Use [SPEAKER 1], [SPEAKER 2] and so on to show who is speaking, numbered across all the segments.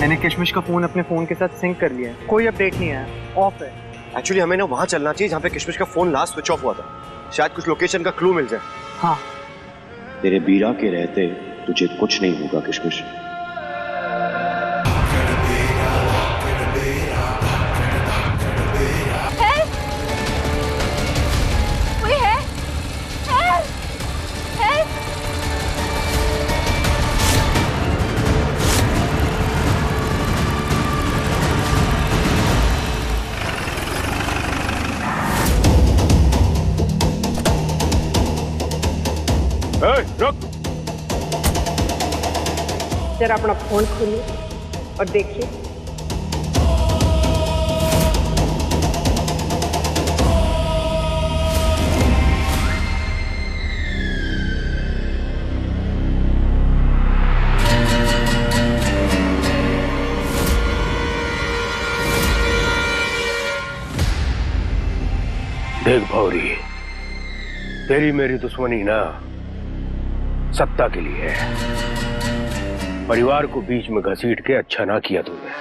[SPEAKER 1] मैंने किशमिश का फोन अपने फोन के साथ सिंक कर लिया है, कोई अपडेट नहीं आया, ऑफ है।
[SPEAKER 2] एक्चुअली हमें ना वहां चलना चाहिए जहाँ पे किशमिश का फोन लास्ट स्विच ऑफ हुआ था, शायद कुछ लोकेशन का क्लू मिल जाए।
[SPEAKER 1] हाँ,
[SPEAKER 2] तेरे बीरा के रहते तुझे कुछ नहीं होगा किशमिश।
[SPEAKER 3] रुक।
[SPEAKER 4] जरा अपना फोन खोलिए और देखिए।
[SPEAKER 3] देख भौरी, तेरी मेरी दुश्मनी ना सत्ता के लिए है। परिवार को बीच में घसीट के अच्छा ना किया तूने।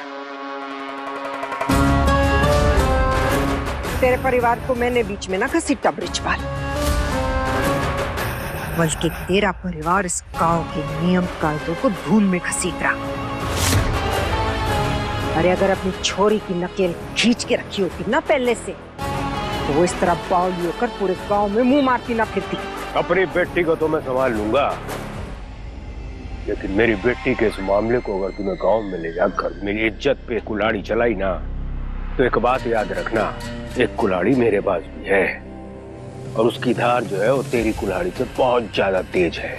[SPEAKER 4] तेरे परिवार को मैंने बीच में ना घसीटा ब्रिजपाल, बल्कि तेरा परिवार इस गांव के नियम कायदों को धूल में घसीट रहा। अरे अगर अपनी छोरी की नकेल खींच के रखी होती ना पहले से, तो वो इस तरह बावली होकर पूरे गांव में मुंह मारती ना फिरती।
[SPEAKER 3] अपनी बेटी को तो मैं संभाल लूंगा, लेकिन मेरी बेटी के इस मामले को अगर तूने गांव में ले जाकर मेरी इज्जत पे कुल्हाड़ी चलाई ना, तो एक बात याद रखना, एक कुल्हाड़ी मेरे पास भी है और उसकी धार जो है वो तेरी कुल्हाड़ी से बहुत ज्यादा तेज है।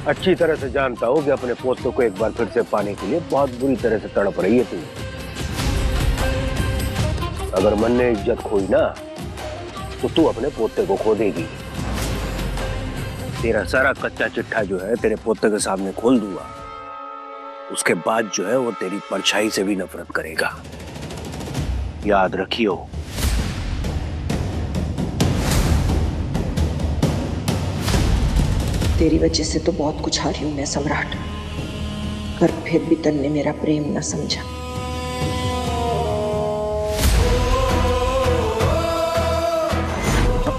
[SPEAKER 3] अच्छी तरह से जानता हूँ कि अपने पोते को एक बार फिर से पाने के लिए बहुत बुरी तरह से तड़प रही है तू। अगर मन ने इज्जत खोई ना, तो तू अपने पोते को खो देगी। तेरा सारा कच्चा चिट्ठा जो है तेरे पोते के सामने खोल दूंगा, उसके बाद जो है वो तेरी परछाई से भी नफरत करेगा, याद रखियो।
[SPEAKER 4] तेरी वजह से तो बहुत कुछ हारी हूं मैं सम्राट, पर फिर भी तन्ने मेरा प्रेम न समझा।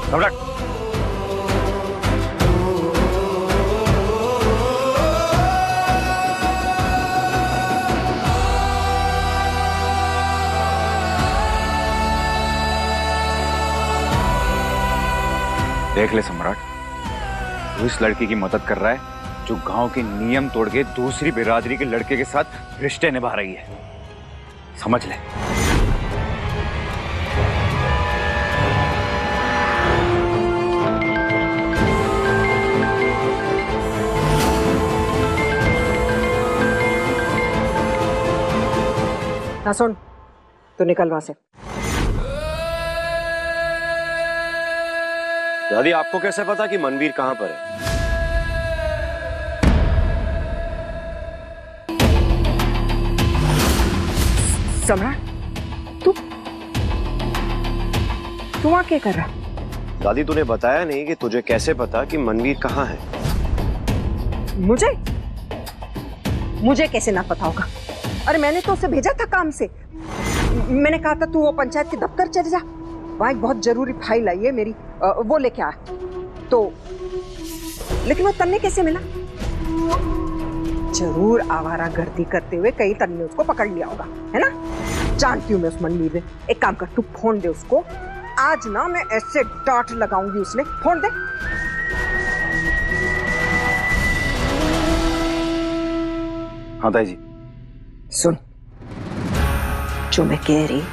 [SPEAKER 3] सम्राट,
[SPEAKER 5] देख ले सम्राट, तू इस लड़की की मदद कर रहा है जो गांव के नियम तोड़ के दूसरी बिरादरी के लड़के के साथ रिश्ते निभा रही है, समझ ले।
[SPEAKER 4] ना सुन, तो निकल वहां से।
[SPEAKER 2] दादी, आपको कैसे पता कि मनवीर कहां पर है?
[SPEAKER 4] सम्राट, तू वहां क्या कर रहा?
[SPEAKER 2] दादी, तूने बताया नहीं कि तुझे कैसे पता कि मनवीर कहां है?
[SPEAKER 4] मुझे कैसे ना पता होगा? अरे मैंने तो उसे भेजा था काम से। मैंने कहा था तू वो पंचायत के दफ्तर चले जा, वहां एक बहुत जरूरी फाइल आई है मेरी, वो लेके आ। तो लेकिन वो तन्ने कैसे मिला? जरूर आवारागर्दी करते हुए कहीं तन्ने उसको पकड़ लिया होगा, है ना? जानती हूँ मैं उस मनवीर में। एक काम कर, तू फोन दे उसको, आज ना मैं ऐसे डांट लगाऊंगी उसने। फोन दे।
[SPEAKER 5] हाँ ताई जी।
[SPEAKER 4] सुन, जो मैं कह रही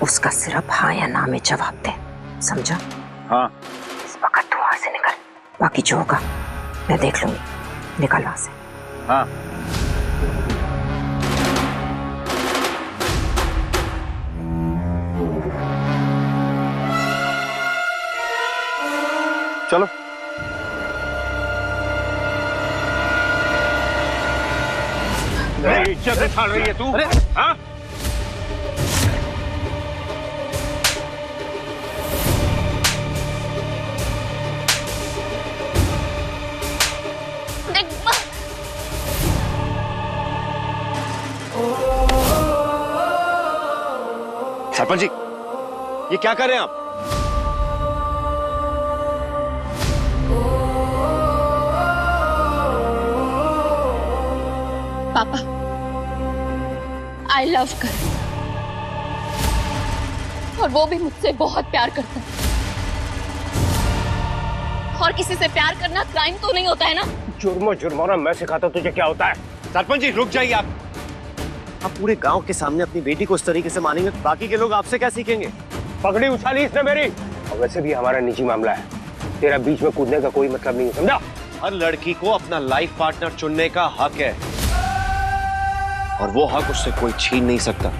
[SPEAKER 4] उसका सिर्फ हाँ या ना में जवाब दे, समझा?
[SPEAKER 5] हाँ।
[SPEAKER 4] इस वक्त तू वहां से निकल, बाकी जो होगा मैं देख लूंगी। निकल वहां से।
[SPEAKER 5] हाँ। चलो।
[SPEAKER 3] मेरी इज्जत उछाल रही है तू? हाँ?
[SPEAKER 2] सरपंच जी, ये क्या कर रहे हैं आप?
[SPEAKER 6] पापा, आई लव कर, और वो भी मुझसे बहुत प्यार करता है। और किसी से प्यार करना क्राइम तो नहीं होता है ना?
[SPEAKER 3] जुर्माना मैं सिखाता तुझे क्या होता है।
[SPEAKER 2] सरपंच जी रुक जाइए आप पूरे गांव के सामने अपनी बेटी को इस तरीके से मानेंगे, बाकी के लोग आपसे क्या सीखेंगे?
[SPEAKER 3] पगड़ी उछाली इसने मेरी। और वैसे भी हमारा निजी मामला है, तेरा बीच में कूदने का कोई मतलब नहीं है, समझा?
[SPEAKER 2] हर लड़की को अपना लाइफ पार्टनर चुनने का हक है, और वो हक उससे कोई छीन नहीं सकता।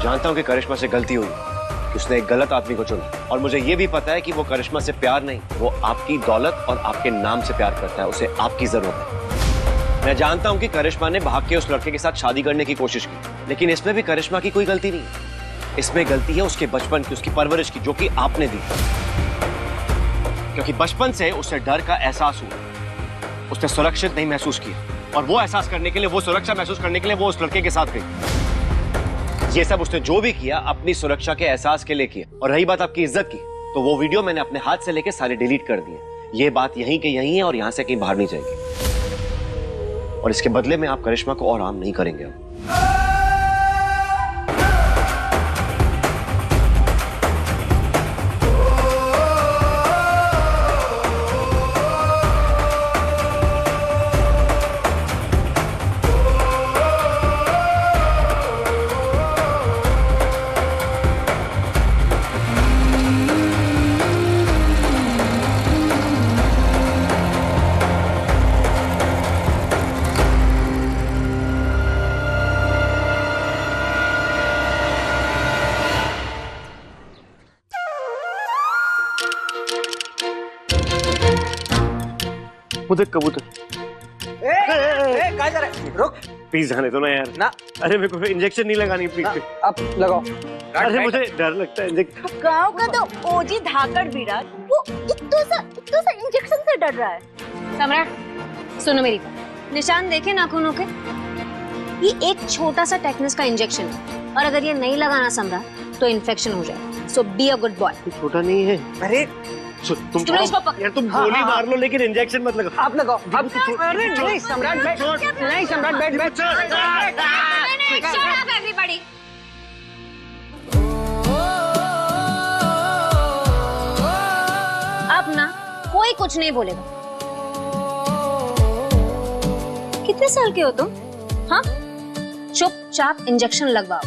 [SPEAKER 2] जानता हूं कि करिश्मा से गलती हुई, कि उसने एक गलत आदमी को चुना, और मुझे ये भी पता है कि वो करिश्मा से प्यार नहीं, वो आपकी दौलत और आपके नाम से प्यार करता है, उसे आपकी जरूरत है। मैं जानता हूं कि करिश्मा ने भाग के उस लड़के के साथ शादी करने की कोशिश की, लेकिन इसमें भी करिश्मा की कोई गलती नहीं है। इसमें गलती है उसके बचपन की, उसकी परवरिश की, जो कि आपने दी। क्योंकि बचपन से उसे डर का एहसास हुआ, उसने सुरक्षित नहीं महसूस किया, और वो एहसास करने के लिए, वो सुरक्षा महसूस करने के लिए वो उस लड़के के साथ गई। ये सब उसने जो भी किया अपनी सुरक्षा के एहसास के लिए किया। और रही बात आपकी इज्जत की, तो वो वीडियो मैंने अपने हाथ से लेके सारे डिलीट कर दिए। ये बात यहीं के यहीं है, और यहां से कहीं बाहर नहीं जाएगी। और इसके बदले में आप करिश्मा को और आराम नहीं करेंगे। कबूतर
[SPEAKER 1] कहाँ जा रहा है? रुक,
[SPEAKER 2] प्लीज जाने दो ना यार।
[SPEAKER 1] ना,
[SPEAKER 2] अरे मेरे को इंजेक्शन नहीं लगानी प्लीज।
[SPEAKER 1] अब लगाओ।
[SPEAKER 2] अरे मुझे डर लगता है इंजेक्शन।
[SPEAKER 7] गांव का तो ओजी धाकड़ विराट वो इतना सा इंजेक्शन से डर रहा है।
[SPEAKER 6] सम्राट सुनो मेरी बात, निशान देखे नाखूनों के, ये एक छोटा सा टेटनस का इंजेक्शन है, और अगर ये नहीं लगाना सम्राट तो इन्फेक्शन हो जाए। सो बी अ गुड बॉय।
[SPEAKER 2] छोटा नहीं है।
[SPEAKER 1] अरे
[SPEAKER 2] तुम यार तुम गोली मार लो, लेकिन इंजेक्शन मत लगाओ।
[SPEAKER 1] आप लगाओ। अरे नहीं सम्राट बैठ, नहीं सम्राट बैठ बैठ।
[SPEAKER 6] एवरीबॉडी, अब ना कोई कुछ नहीं बोलेगा। कितने साल के हो तुम? हाँ, चुपचाप इंजेक्शन लगवाओ।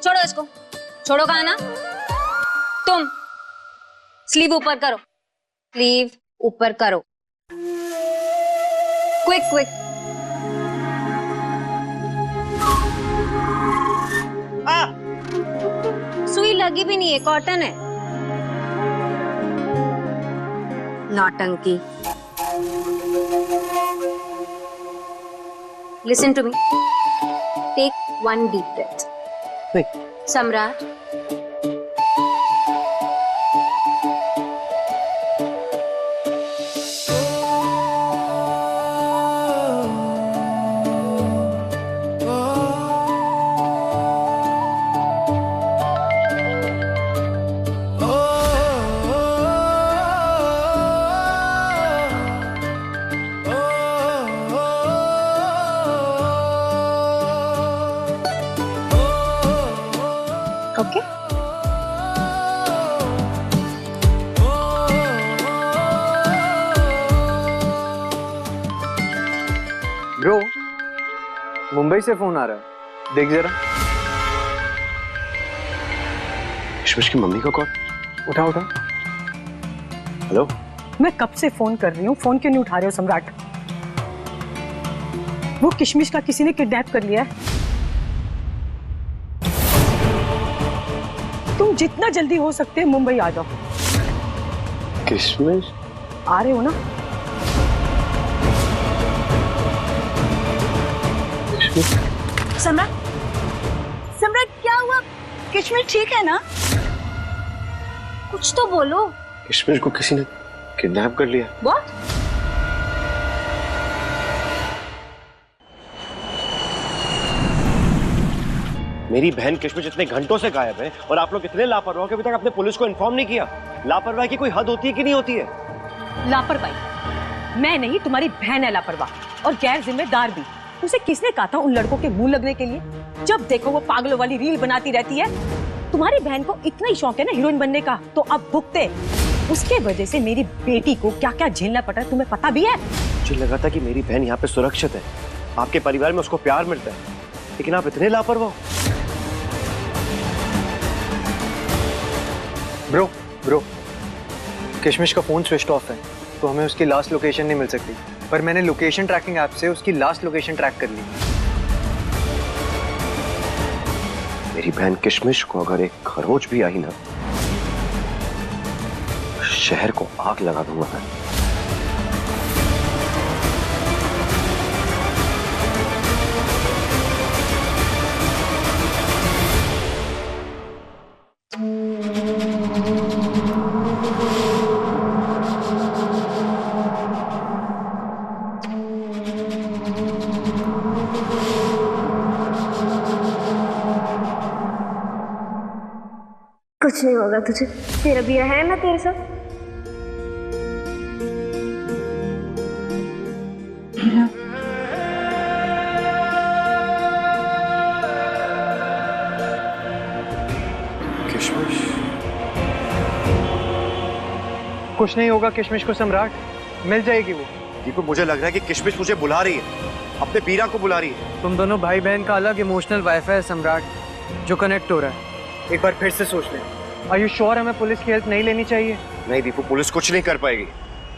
[SPEAKER 6] छोड़ो इसको, छोड़ो कहा ना। तुम स्लीव ऊपर करो, स्लीव ऊपर करो, क्विक क्विक। सुई लगी भी नहीं है, कॉटन है। नौटंकी। Listen to me, take one deep breath. Samrat, okay?
[SPEAKER 1] Bro, Mumbai से फोन आ रहा है, देख जरा।
[SPEAKER 2] किशमिश की मम्मी का कॉल।
[SPEAKER 1] उठा उठा।
[SPEAKER 2] हेलो,
[SPEAKER 8] मैं कब से फोन कर रही हूँ, फोन क्यों नहीं उठा रहे हो सम्राट? वो किशमिश का किसी ने किडनैप कर लिया है। तुम जितना जल्दी हो सकते हैं मुंबई आ जाओ।
[SPEAKER 2] किशमिश?
[SPEAKER 8] आ रहे हो ना?
[SPEAKER 7] सम्राट, सम्राट क्या हुआ? किशमिश ठीक है ना?
[SPEAKER 6] कुछ तो बोलो।
[SPEAKER 2] किशमिश को किसी ने किडनैप कर लिया।
[SPEAKER 6] What?
[SPEAKER 2] मेरी बहन किशमिश इतने घंटों से गायब है और आप लोग इतने लापरवाह हो कि अभी तक आपने पुलिस को इन्फॉर्म नहीं किया। लापरवाही की कोई हद होती है कि नहीं होती है?
[SPEAKER 8] लापरवाही मैं नहीं, तुम्हारी बहन है लापरवाह और गैर जिम्मेदार भी। उसे किसने कहा था उन लड़कों के मुंह लगने के लिए? जब देखो वो पागलों वाली रील बनाती रहती है। तुम्हारी बहन को इतना ही शौक है ना हीरोइन बनने का, तो अब भुगते। उसके वजह से मेरी बेटी को क्या क्या झेलना पड़ रहा है तुम्हें पता भी है?
[SPEAKER 2] मुझे लगा था कि मेरी बहन यहाँ पे सुरक्षित है, आपके परिवार में उसको प्यार मिलता है, लेकिन आप इतने लापरवाह।
[SPEAKER 1] ब्रो किशमिश का फोन स्विच ऑफ है, तो हमें उसकी लास्ट लोकेशन नहीं मिल सकती, पर मैंने लोकेशन ट्रैकिंग ऐप से उसकी लास्ट लोकेशन ट्रैक कर ली।
[SPEAKER 2] मेरी बहन किशमिश को अगर एक खरोच भी आई ना, शहर को आग लगा दूंगा मैं।
[SPEAKER 6] कुछ नहीं होगा तुझे, तेरा भी है ना तेरे साथ।
[SPEAKER 2] किशमिश
[SPEAKER 1] कुछ नहीं होगा किशमिश को सम्राट, मिल जाएगी वो।
[SPEAKER 2] दीपक, मुझे लग रहा है कि किशमिश मुझे बुला रही है, अपने बीरा को बुला रही है।
[SPEAKER 1] तुम दोनों भाई बहन का अलग इमोशनल वाईफाई है सम्राट, जो कनेक्ट हो रहा है। एक बार फिर से सोच ले। आर यू श्योर हमें पुलिस की हेल्प नहीं लेनी चाहिए?
[SPEAKER 2] नहीं दीपू, पुलिस कुछ नहीं कर पाएगी।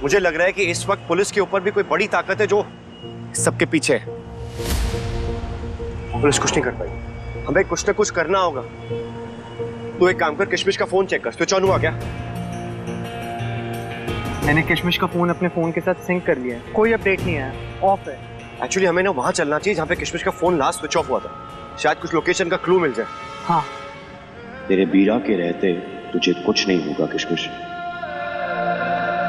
[SPEAKER 2] मुझे लग रहा है कि इस वक्त पुलिस के ऊपर भी कोई बड़ी ताकत है जो सबके पीछे है। पुलिस कुछ नहीं कर पाएगी, हमें कुछ ना कुछ करना होगा। तू एक काम कर, किशमिश का फोन चेक कर, स्विच ऑन हुआ क्या?
[SPEAKER 1] मैंने किशमिश का फोन अपने फोन के साथ सिंक कर लिया है, कोई अपडेट नहीं आया, ऑफ है।
[SPEAKER 2] एक्चुअली हमें ना वहां चलना चाहिए जहां पे किशमिश का फोन लास्ट स्विच ऑफ हुआ था, शायद कुछ लोकेशन का क्लू मिल जाए।
[SPEAKER 1] हाँ,
[SPEAKER 2] तेरे बीरा के रहते तुझे कुछ नहीं होगा किशमिश।